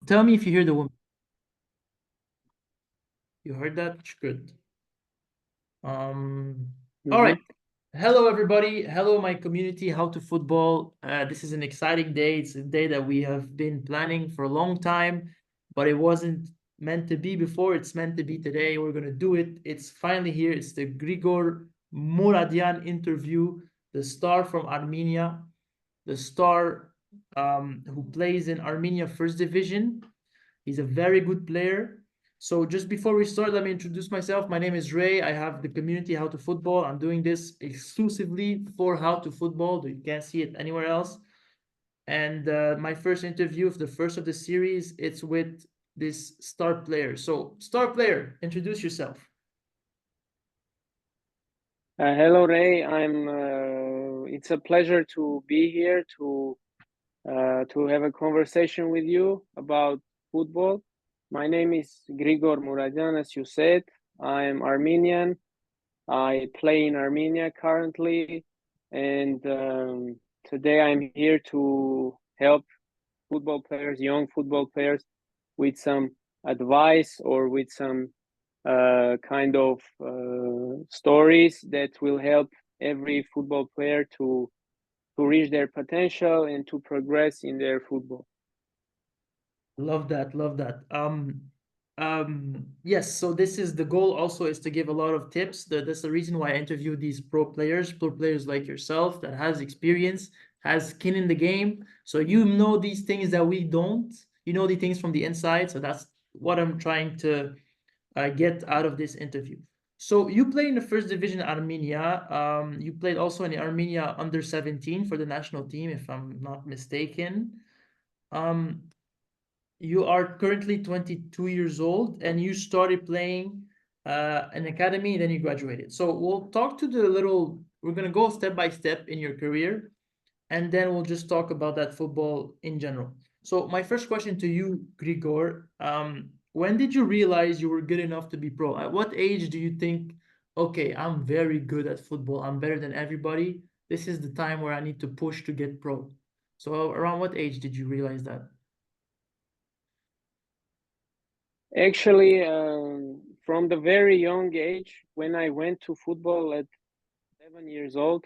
Tell me if you hear the woman. You heard that? Good. All Mm-hmm. right. Hello, everybody. Hello, my community. How to Football. This is an exciting day. It's a day that we have been planning for a long time, but it wasn't meant to be before. It's meant to be today. We're going to do it. It's finally here. It's the Grigor Muradyan interview, the star from Armenia, the star who plays in Armenia First Division. He's a very good player. So just before we start, let me introduce myself. My name is Ray. I have the community How to Football. I'm doing this exclusively for How to Football. You can't see it anywhere else. And my first interview, the first of the series, it's with this star player. So, star player, introduce yourself. Hello, Ray. It's a pleasure to be here to have a conversation with you about football. My name is Grigor Muradyan, as you said. I am Armenian. I play in Armenia currently, and today I'm here to help football players, young football players, with some advice or with some kind of stories that will help every football player to reach their potential and to progress in their football. Love that, love that. Yes, so this is the goal also is to give a lot of tips. That's the reason why I interview these pro players like yourself that has experience, has skin in the game. So you know these things that we don't. You know the things from the inside. So that's what I'm trying to get out of this interview. So you played in the first division in Armenia. You played also in the Armenia under 17 for the national team, if I'm not mistaken. Um, you are currently 22 years old and you started playing an academy, then you graduated. So we'll talk to we're going to go step by step in your career, and then we'll just talk about that football in general. So my first question to you, Grigor, when did you realize you were good enough to be pro? At what age do you think, okay, I'm very good at football, I'm better than everybody, this is the time where I need to push to get pro? So around what age did you realize that? Actually, from the very young age, when I went to football at 7 years old,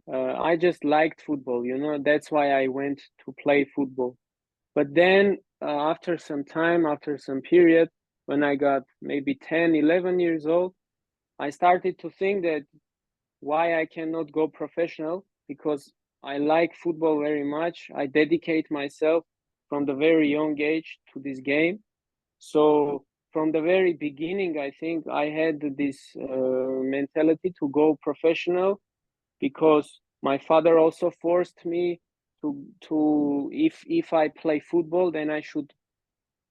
I just liked football, that's why I went to play football. But then, after some time, after some period, when I got maybe 10, 11 years old, I started to think that why I cannot go professional, because I like football very much. I dedicate myself from the very young age to this game. So from the very beginning, I think I had this mentality to go professional, because my father also forced me to if I play football, then I should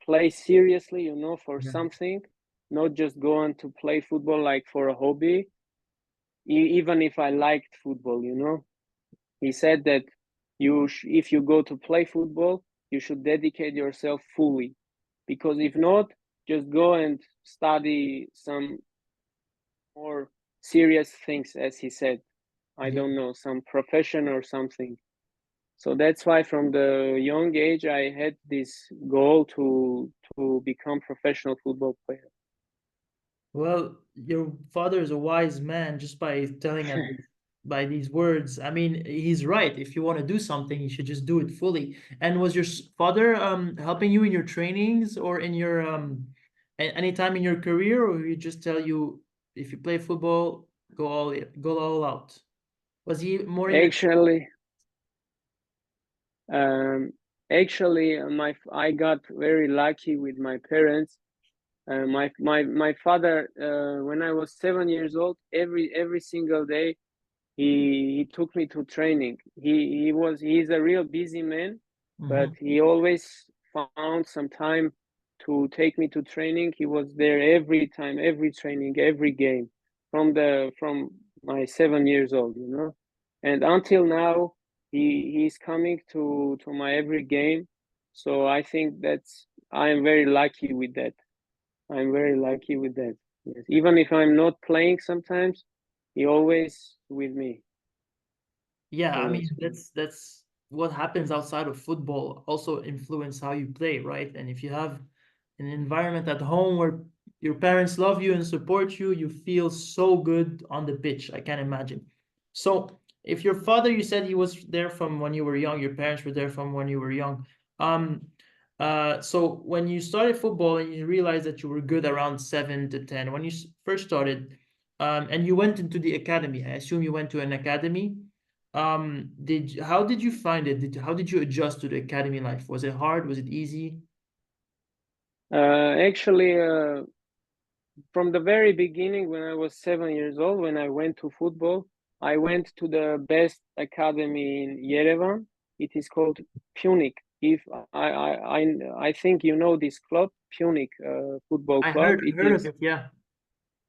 play seriously, for Yeah. something, not just go on to play football like for a hobby. Even if I liked football, he said that if you go to play football, you should dedicate yourself fully, because if not, just go and study some more serious things, as he said. I Yeah. don't know, some profession or something. So that's why from the young age I had this goal to become professional football player. Well, your father is a wise man just by telling us by these words. I mean, he's right. If you want to do something, you should just do it fully. And was your father helping you in your trainings or in your any time in your career, or he just tell you if you play football, go all out? Was he more in the Actually, um, my I got very lucky with my parents. My father, when I was 7 years old, every single day he took me to training. He's a real busy man, but Mhm. he always found some time to take me to training. He was there every time, every training, every game, from my 7 years old, and until now he's coming to my every game. So I think I'm very lucky with that. I'm very lucky with that. Yes. Even if I'm not playing sometimes, he always with me. Yeah, I Always mean with me. what happens outside of football also influence how you play, right? And if you have an environment at home where your parents love you and support you, you feel so good on the pitch. I can't imagine. So, if your father, you said he was there from when you were young, your parents were there from when you were young. Um, so when you started football and you realized that you were good around 7 to 10, when you first started, and you went into the academy, I assume you went to an academy. How did you find it? How did you adjust to the academy life? Was it hard? Was it easy? Actually, from the very beginning, when I was 7 years old, when I went to football, I went to the best academy in Yerevan. It is called Punic. If I think you know this club, Punic football I club. It heard of is, it, yeah.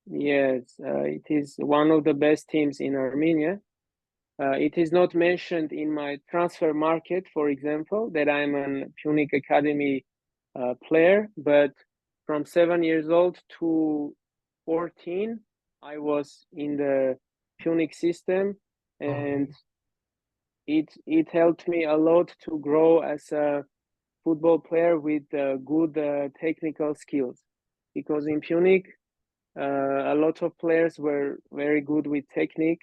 yes, it is one of the best teams in Armenia. It is not mentioned in my transfer market, for example, that I'm an Punic Academy player, but from 7 years old to 14, I was in the Punic system, and Okay. it helped me a lot to grow as a football player with good technical skills. Because in Punic, a lot of players were very good with technique,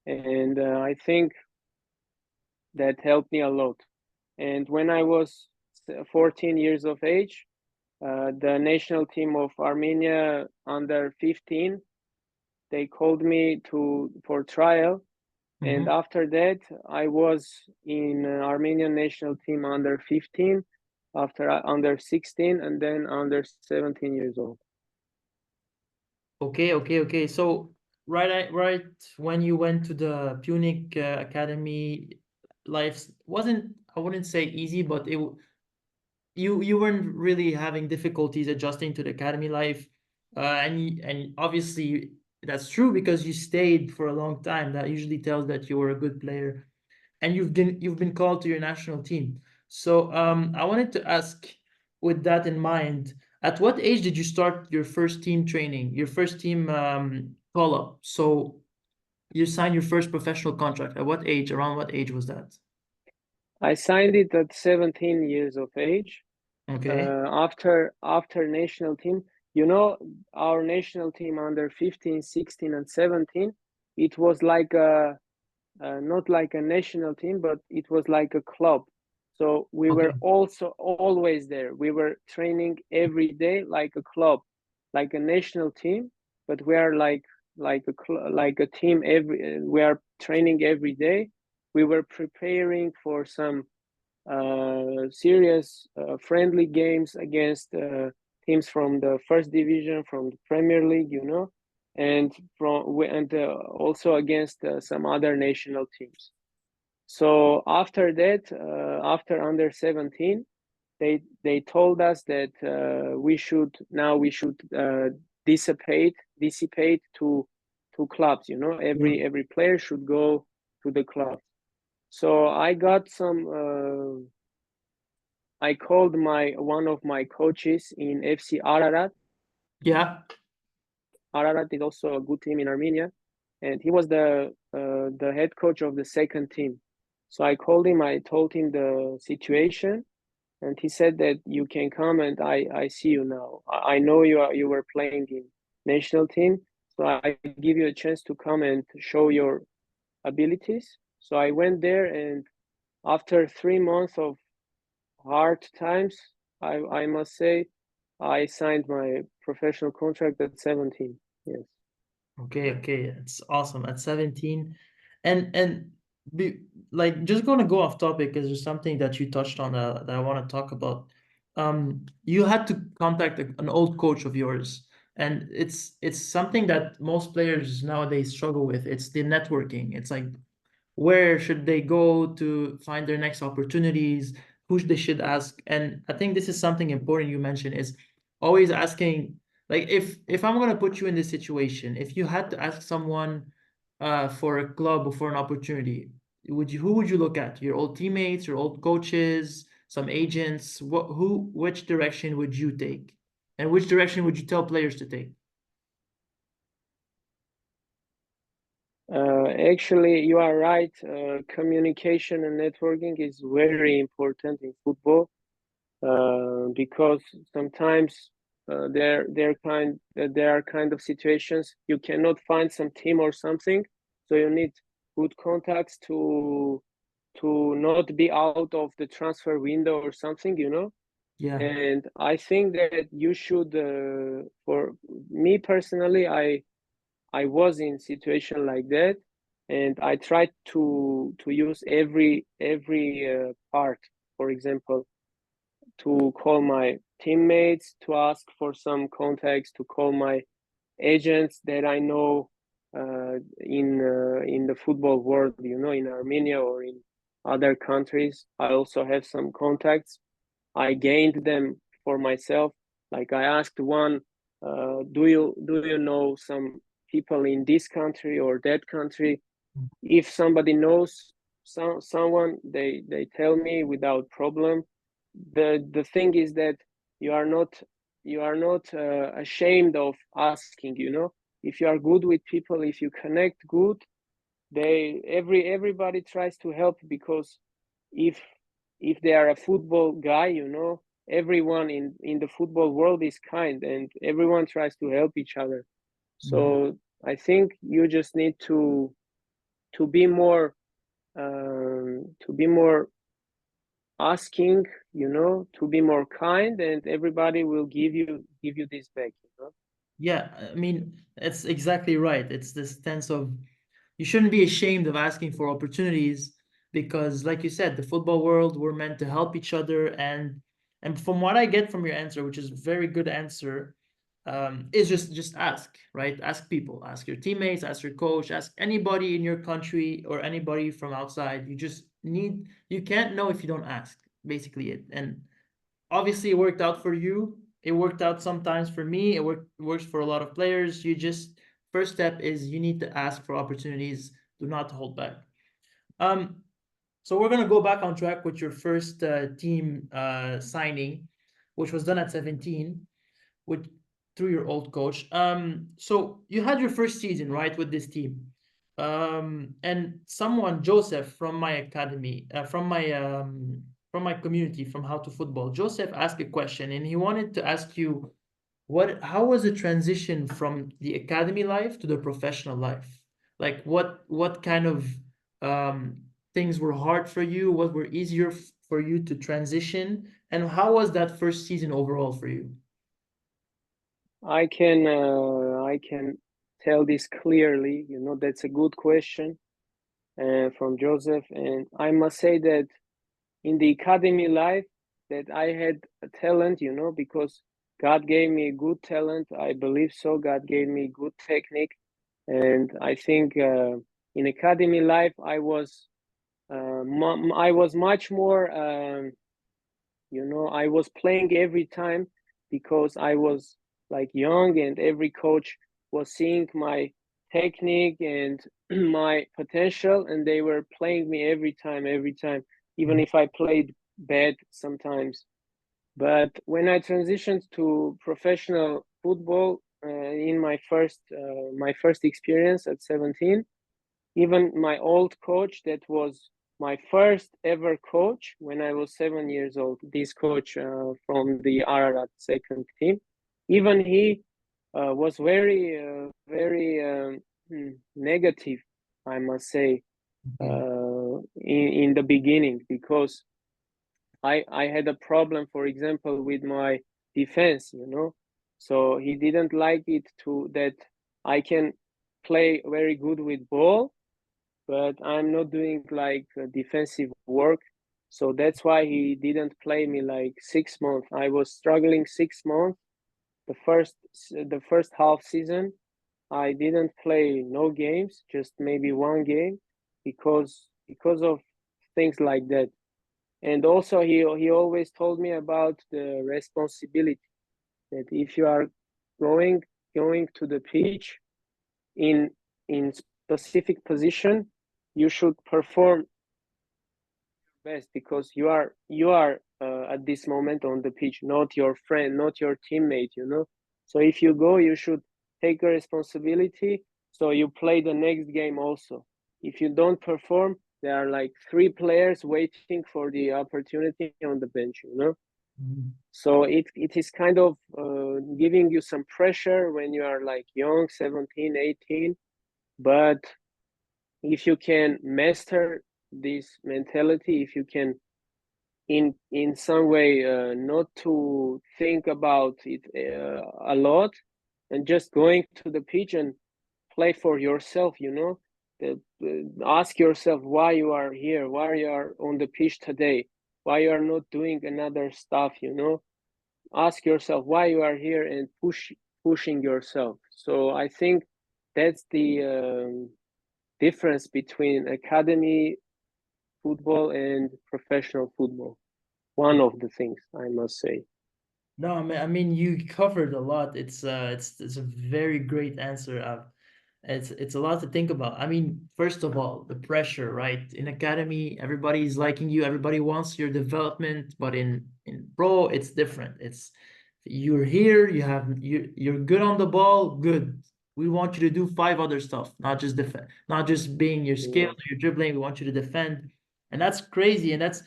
and I think that helped me a lot. And when I was 14 years of age, the national team of Armenia under 15, they called me to for trial. And Mm-hmm. after that, I was in Armenian national team under 15, after under 16, and then under 17 years old. Okay. So right when you went to the Punic Academy, life wasn't, I wouldn't say easy, but you weren't really having difficulties adjusting to the academy life, and obviously that's true because you stayed for a long time. That usually tells that you were a good player, and you've been called to your national team. So I wanted to ask, with that in mind, at what age did you start your first team training, your first team call up? So you signed your first professional contract. At what age? Around what age was that? I signed it at 17 years of age. Okay. After national team, you know, our national team under 15, 16, and 17, it was like a not like a national team, but it was like a club. So we Okay. were also always there. We were training every day like a club, like a national team, but we are like a team. We are training every day. We were preparing for some serious friendly games against teams from the first division, from the Premier League, you know, and also against some other national teams. So after that, after under 17, they told us that we should dissipate to clubs. You know, Yeah. every player should go to the club. So I got some. I called my one of my coaches in FC Ararat. Yeah. Ararat is also a good team in Armenia, and he was the head coach of the second team. So I called him. I told him the situation, and he said that you can come and I see you now. I know you were playing in national team, so I give you a chance to come and show your abilities. So I went there, and after 3 months of hard times, I must say, I signed my professional contract at 17. Yes. Okay, it's awesome. At 17, and be like, just gonna go off topic because there's something that you touched on that I want to talk about. You had to contact an old coach of yours, and it's something that most players nowadays struggle with. It's the networking. It's like, where should they go to find their next opportunities, who they should ask. And I think this is something important you mentioned, is always asking, like, if I'm going to put you in this situation, if you had to ask someone for a club or for an opportunity, who would you look at? Your old teammates, your old coaches, some agents? Which direction would you take, and which direction would you tell players to take? Actually, you are right. Communication and networking is very important in football, because sometimes there are kind of situations you cannot find some team or something, so you need good contacts to not be out of the transfer window or something, you know. Yeah, And I think that you should, for me personally, I was in situation like that, and I tried to use every part. For example, to call my teammates to ask for some contacts, to call my agents that I know in the football world, you know, in Armenia or in other countries. I also have some contacts. I gained them for myself. Like I asked one, do you know some people in this country or that country? If somebody knows someone, they tell me without problem. The thing is that you are not ashamed of asking, you know. If you are good with people, if you connect good, everybody tries to help, because if they are a football guy, you know, everyone in the football world is kind and everyone tries to help each other. yeah. So I think you just need to be more to be more asking, you know, to be more kind, and everybody will give you this back, you know. Yeah, I mean, it's exactly right. It's this sense of you shouldn't be ashamed of asking for opportunities because, like you said, the football world, we're meant to help each other. And from what I get from your answer, which is a very good answer, is just ask, right? Ask people, ask your teammates, ask your coach, ask anybody in your country or anybody from outside. You can't know if you don't ask, basically it. And obviously it worked out for you. It worked out sometimes for me. Works for a lot of players. You just first step is you need to ask for opportunities. Do not hold back. Um, so we're gonna go back on track with your first team signing, which was done at 17 with through your old coach. So you had your first season, right, with this team. And someone, Joseph from my academy, from my community, from How to Football, Joseph asked a question and he wanted to ask you how was the transition from the academy life to the professional life? Like what kind of things were hard for you? What were easier for you to transition? And how was that first season overall for you? I can tell this clearly, you know. That's a good question from Joseph, and I must say that in the academy life, that I had a talent, you know, because God gave me good talent. I believe so. God gave me good technique, and I think in academy life I was much more, you know, I was playing every time because I was like young, and every coach was seeing my technique and my potential, and they were playing me every time, even if I played bad sometimes. But when I transitioned to professional football, in my first experience at 17, even my old coach, that was my first ever coach when I was 7 years old, this coach from the Ararat second team, even he was very negative, I must say, Okay. in the beginning, because I had a problem, for example, with my defense, you know. So he didn't like it to that I can play very good with ball, but I'm not doing like defensive work. So that's why he didn't play me like 6 months. I was struggling 6 months. The first half season, I didn't play no games, just maybe one game, because of things like that. And also he always told me about the responsibility, that if you are going going to the pitch in specific position, you should perform best, because you are at this moment on the pitch, not your friend, not your teammate, you know. So if you go, you should take a responsibility So you play the next game also. If you don't perform, there are like 3 players waiting for the opportunity on the bench, you know? Mhm. So it is kind of giving you some pressure when you are like young, 17, 18. But if you can master this mentality, if you can in some way not to think about it a lot and just going to the pitch and play for yourself, you know, ask yourself why you are here, why you are on the pitch today, why you are not doing another stuff, you know. Ask yourself why you are here and pushing yourself. So I think that's the difference between academy football and professional football. One of the things I must say. No, I mean, you covered a lot. It's a very great answer. It's a lot to think about. I mean, first of all, the pressure, right? In academy, everybody's liking you, everybody wants your development, but in pro, it's different. It's you're here, you're good on the ball, good. We want you to do five other stuff, not just defend, not just being your skill, Yeah. your dribbling. We want you to defend, and that's crazy, and that's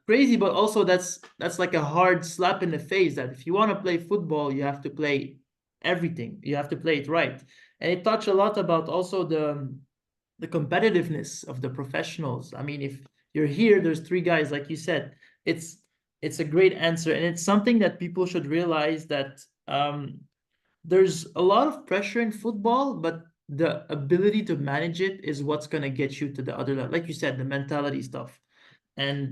crazy, but also that's like a hard slap in the face that if you want to play football, you have to play everything. You have to play it right. And it touched a lot about also the competitiveness of the professionals. I mean, if you're here, there's three guys, like you said. It's it's a great answer, and it's something that people should realize that there's a lot of pressure in football, but the ability to manage it is what's gonna get you to the other level. Like you said, the mentality stuff. And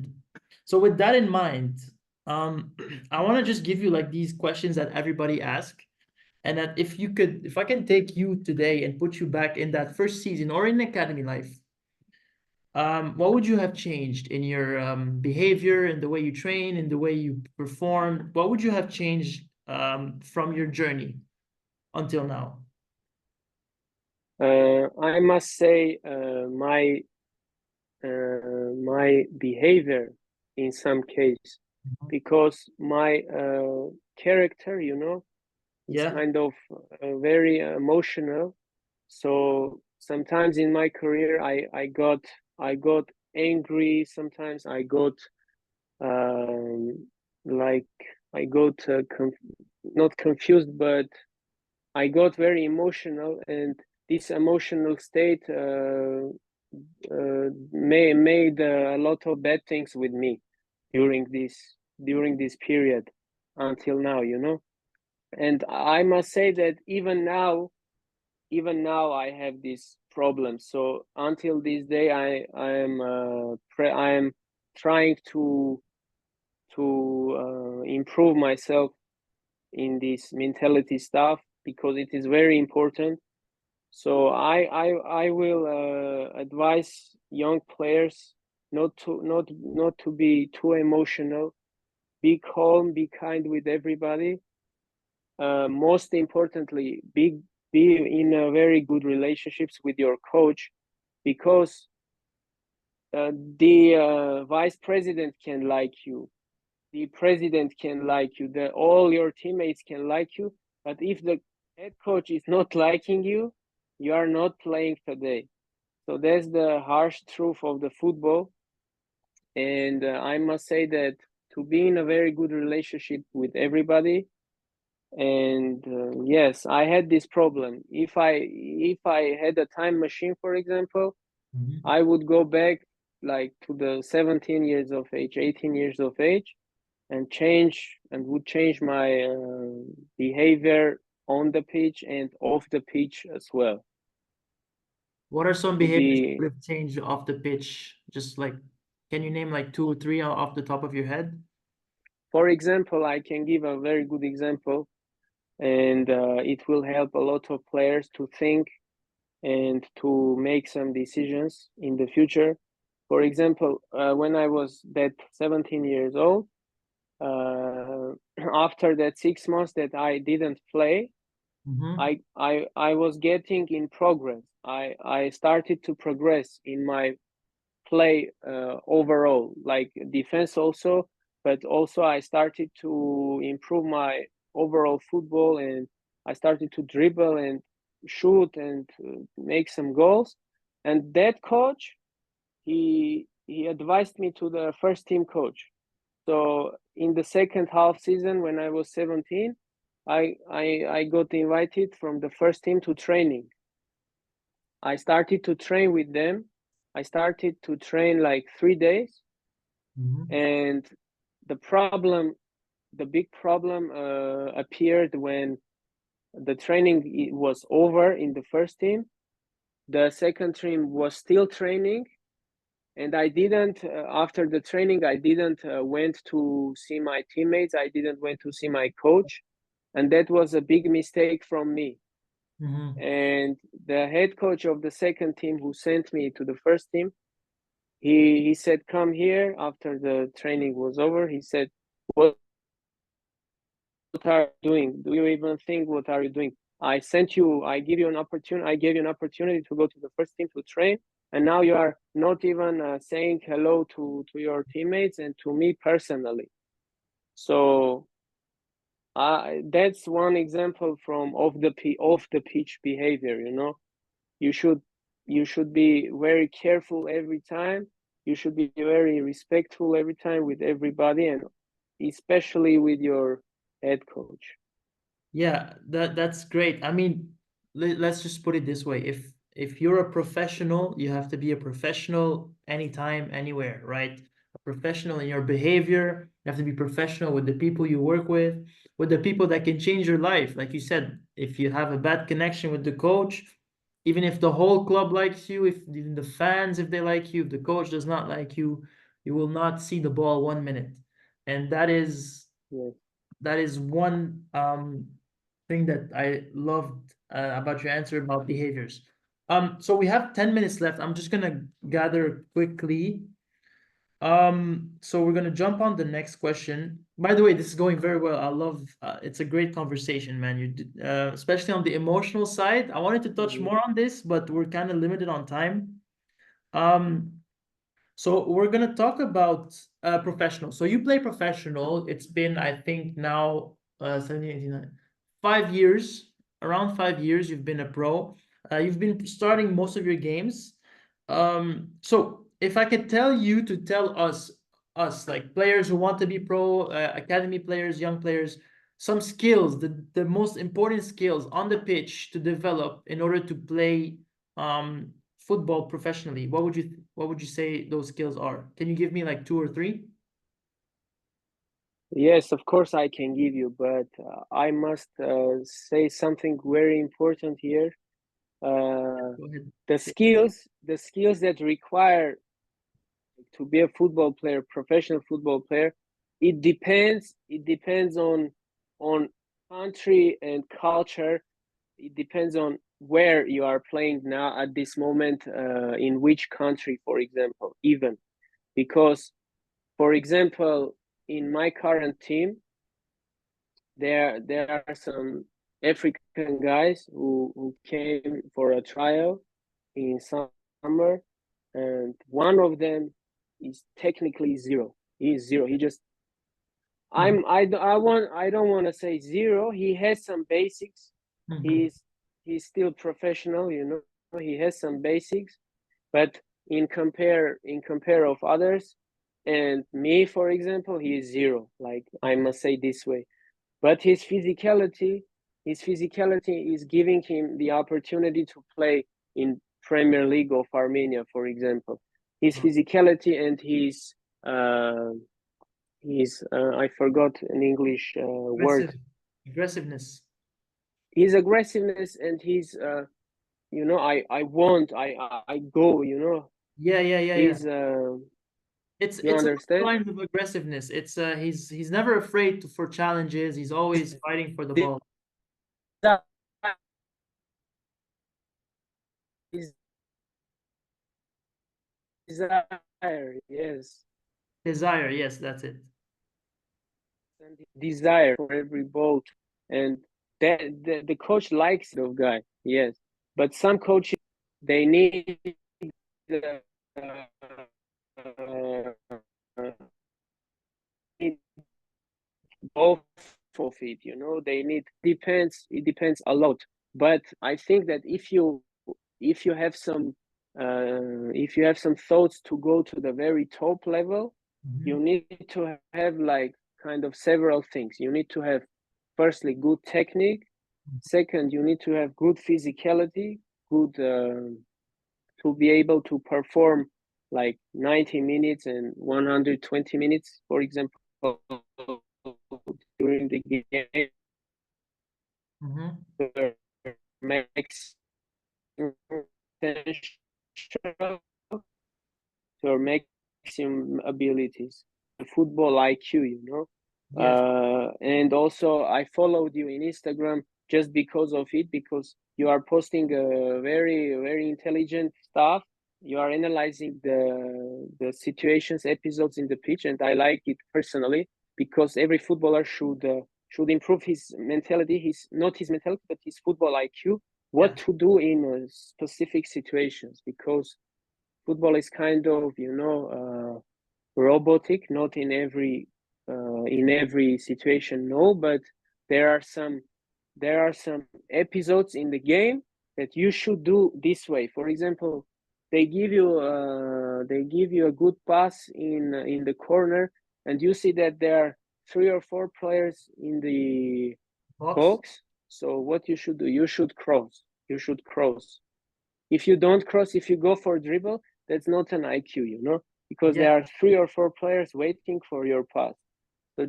so with that in mind, I want to just give you like these questions that everybody ask, and that if I can take you today and put you back in that first season or in academy life, what would you have changed in your behavior, in the way you train, in the way you perform? What would you have changed from your journey until now? I must say my behavior in some case, Mhm. because my character, you know, is Yeah. kind of very emotional. So sometimes in my career, I got angry. Sometimes I got um, like I got not confused, but I got very emotional, and this emotional state made a lot of bad things with me during this period until now, you know. And I must say that even now I have this problem. So until this day, I am trying to improve myself in this mentality stuff because it is very important. So I will advise young players not to be too emotional. Be calm, be kind with everybody. Most importantly, be in a very good relationships with your coach, because the vice president can like you, the president can like you, all your teammates can like you, but if the head coach is not liking you, you are not playing today. So that's the harsh truth of the football. And I must say that to be in a very good relationship with everybody. And yes, I had this problem. If I had a time machine, for example, Mhm. I would go back like to the 17 years of age, 18 years of age, and would change my behavior on the pitch and off the pitch as well. What are some To behaviors you be, would have changed off the pitch? Just like, can you name like two or three off the top of your head? for example, I can give a very good example, and it will help a lot of players to think and to make some decisions in the future. For example, when I was that 17 years old, uh, after that 6 months that I didn't play, Mm-hmm. I was getting in progress. I started to progress in my play overall, like defense also, but also I started to improve my overall football, and I started to dribble, and shoot and make some goals. And that coach, he advised me to the first team coach. So in the second half season, when I was 17, I got invited from the first team to training. I started to train with them. I started to train like 3 days, and the problem, the big problem, appeared when the training was over in the first team. The second team was still training, and I didn't. After the training, I didn't went to see my teammates. I didn't went to see my coach, and that was a big mistake from me. And the head coach of the second team, who sent me to the first team, he said, "Come here." After the training was over, he said, "What are you doing? Do you even think what are you doing? I sent you. I give you an opportunity. I gave you an opportunity to go to the first team to train, and now you are not even saying hello to your teammates and to me personally." So that's one example from off the pitch behavior. You should be very careful every time. You should be very respectful every time with everybody, and especially with your head coach. Yeah, that's great. I mean, let's just put it this way. If you're a professional, you have to be a professional anytime, anywhere, right? A professional in your behavior. You have to be professional with the people you work with the people that can change your life. Like you said, if you have a bad connection with the coach, even if the whole club likes you, if even the fans, if they like you, if the coach does not like you, you will not see the ball 1 minute. And Yes. that is one thing that I loved about your answer about behaviors. So we have 10 minutes left. I'm just gonna gather quickly. So we're gonna jump on the next question. By the way, this is going very well. I love it's a great conversation, man. Especially on the emotional side. I wanted to touch Mhm. more on this, but we're kind of limited on time. Um, so we're gonna talk about professional. So you play professional. It's been, I think, now 17, 18, 19, 5 years, around 5 years. You've been a pro. You've been starting most of your games. So if I could tell you to tell us like players who want to be pro, academy players, young players, some skills, the most important skills on the pitch to develop in order to play football professionally, what would you say those skills are? Can you give me like two or three? Yes, of course I can give you, but I must say something very important here. Uh, Go ahead. the skills that require to be a football player, professional football player, it depends. It depends on country and culture. It depends on where you are playing now at this moment, in which country, for example, even because, for example, in my current team, there are some African guys who came for a trial in summer, and one of them is technically zero. He is zero. He just Mhm, I don't want to say zero. He has some basics. mhm, He's he's still professional, He has some basics, but in compare of others and me, for example, he is zero. Like, I must say this way. But his physicality is giving him the opportunity to play in Premier League of Armenia, for example. His mhm. physicality and his I forgot an English word. Aggressive, aggressiveness. His aggressiveness and his I want, I go. Yeah, yeah, yeah, yeah. He's you It's along the understand? lines of aggressiveness. It's he's never afraid for challenges. He's always fighting for the ball. His desire, yes. Desire, yes, that's it. And desire for every ball, and that the coach likes the guy, yes. But some coaches, they need uh, need both of it. They need depends. It depends a lot. But I think that if you have some if you have some thoughts to go to the very top level, you Mhm. need to have like kind of several things. You need to have firstly good technique. Second, you need to have good physicality, good to be able to perform like 90 minutes and 120 minutes, for example, during the game, Mhm. max potential to our maximum abilities. Football IQ, you know. Yes. And also, I followed you in Instagram just because of it, because you are posting very intelligent stuff. You are analyzing the situations, episodes in the pitch, and I like it personally because every footballer should improve his mentality. His not his mentality, but his football IQ. Yeah. What to do in specific situations, because football is kind of robotic, not in every situation, no, but there are some episodes in the game that you should do this way. For example, they give you a good pass in the corner, and you see that there are three or four players in the Box. box. So what you should do, you should cross. If you don't cross, if you go for a dribble, that's not an IQ, because Yeah. there are three or four players waiting for your pass. So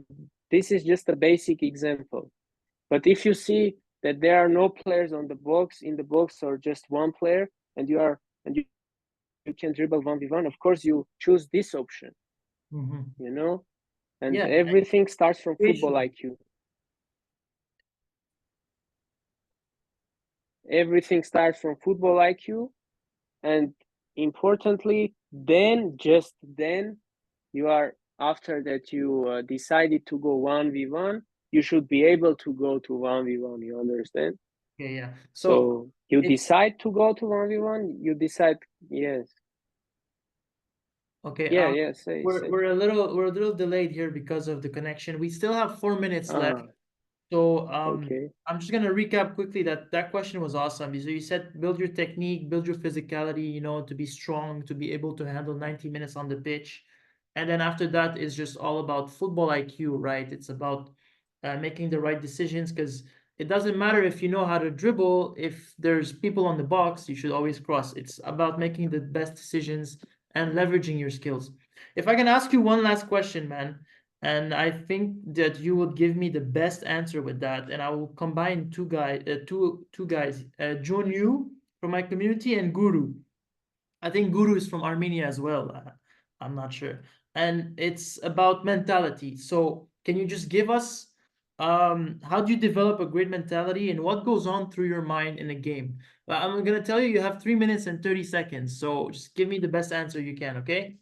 this is just a basic example. But if you see that there are no players on the box in the box, or just one player, and you can dribble 1v1, of course you choose this option, Mhm. you know and Yeah. everything starts from football Situational. IQ. Everything starts from football IQ, and importantly, then just then you are after that you decided to go 1v1, you should be able to go to 1v1, you understand? Okay, yeah. So So you it's decide to go to 1v1, you decide. Yes. okay. Yeah, say We're say. we're a little delayed here because of the connection. We still have 4 minutes left. Ah, So okay. I'm just gonna recap quickly that that question was awesome. So you said build your technique, build your physicality, to be strong, to be able to handle 90 minutes on the pitch. And then after that is just all about football IQ, right? It's about making the right decisions because it doesn't matter if you know how to dribble. If there's people on the box, you should always cross. It's about making the best decisions and leveraging your skills. If I can ask you one last question, man, and I think that you would give me the best answer with that, and I will combine two guys, Jun Yu from my community and Guru. I think Guru is from Armenia as well. I'm not sure. And it's about mentality. So can you just give us how do you develop a great mentality and what goes on through your mind in a game? I'm gonna tell you you have 3 minutes and 30 seconds. So just give me the best answer you can, okay?